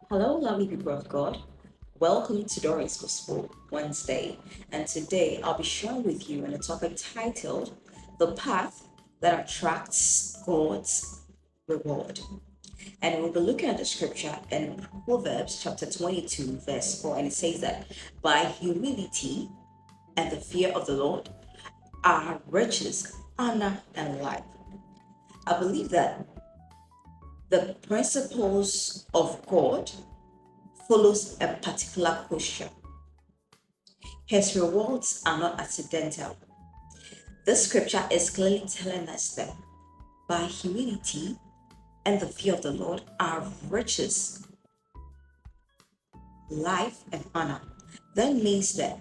Hello, lovely people of God. Welcome to Doreen's Gospel Wednesday. And today I'll be sharing with you on a topic titled The Path That Attracts God's Reward. And we'll be looking at the scripture in Proverbs chapter 22, verse 4. And it says that by humility and the fear of the Lord are riches, honor, and life. I believe that the principles of God follows a particular posture. His rewards are not accidental. This scripture is clearly telling us that by humility and the fear of the Lord are riches, life, and honor. That means that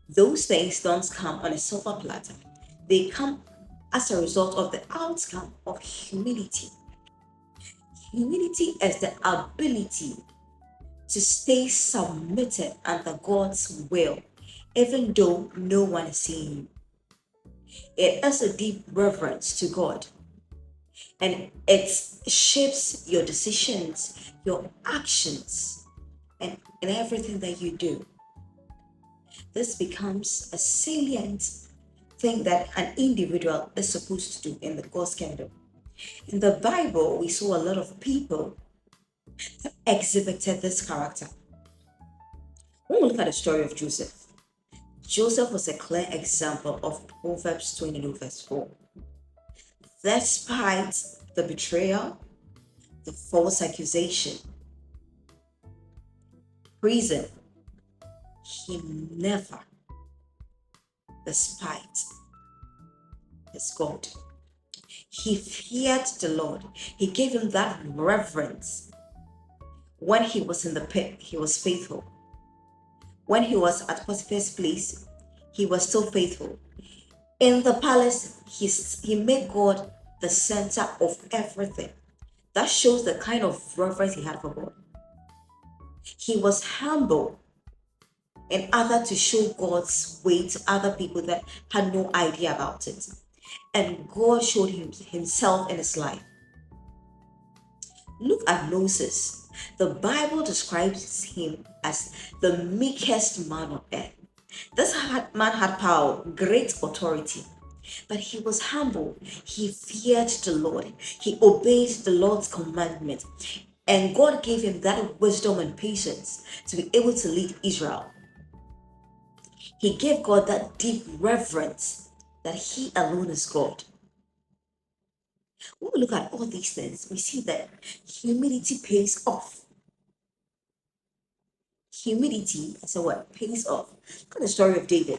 those things don't come on a silver platter. They come as a result of the outcome of humility. Humility is the ability to stay submitted under God's will, even though no one is seeing you. It is a deep reverence to God, and it shapes your decisions, your actions, and everything that you do. This becomes a salient thing that an individual is supposed to do in the God's kingdom. In the Bible, we saw a lot of people that exhibited this character. When we look at the story of Joseph, Joseph was a clear example of Proverbs 22, verse 4. Despite the betrayal, the false accusation, prison, he never despised his God. He feared the Lord. He gave him that reverence. When he was in the pit, he was faithful. When he was at Potiphar's place, he was still faithful. In the palace, he made God the center of everything. That shows the kind of reverence he had for God. He was humble in order to show God's way to other people that had no idea about it. And God showed himself in his life. Look at Moses. The Bible describes him as the meekest man on earth. This man had power, great authority, but he was humble. He feared the Lord. He obeyed the Lord's commandment. And God gave him that wisdom and patience to be able to lead Israel. He gave God that deep reverence that he alone is God. When we look at all these things, we see that humility pays off. Humility, I said what? Pays off. Look at the story of David.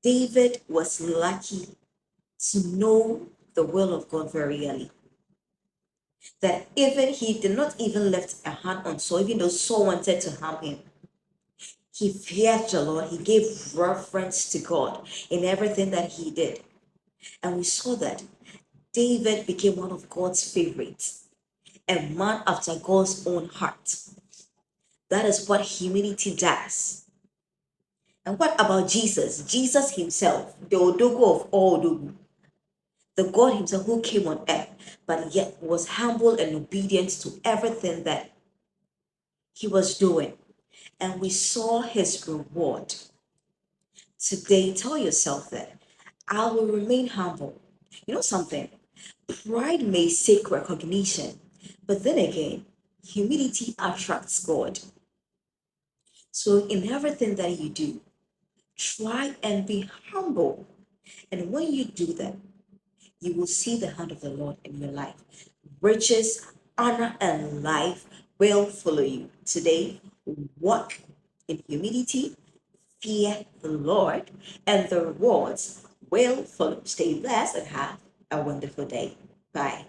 David was lucky to know the will of God very early. That even he did not even lift a hand on Saul, even though Saul wanted to harm him. He feared the Lord. He gave reverence to God in everything that he did. And we saw that David became one of God's favorites, a man after God's own heart. That is what humility does. And what about Jesus? Jesus himself, the Odogu of all Odogu, the God himself who came on earth, but yet was humble and obedient to everything that he was doing. And we saw his reward. Today, tell yourself that I will remain humble. You know something? Pride may seek recognition, but then again, humility attracts God. So, in everything that you do, try and be humble. And when you do that, you will see the hand of the Lord in your life. Riches, honor, and life will follow you. Today, walk in humility, fear the Lord, and the rewards will follow. Stay blessed and have a wonderful day. Bye.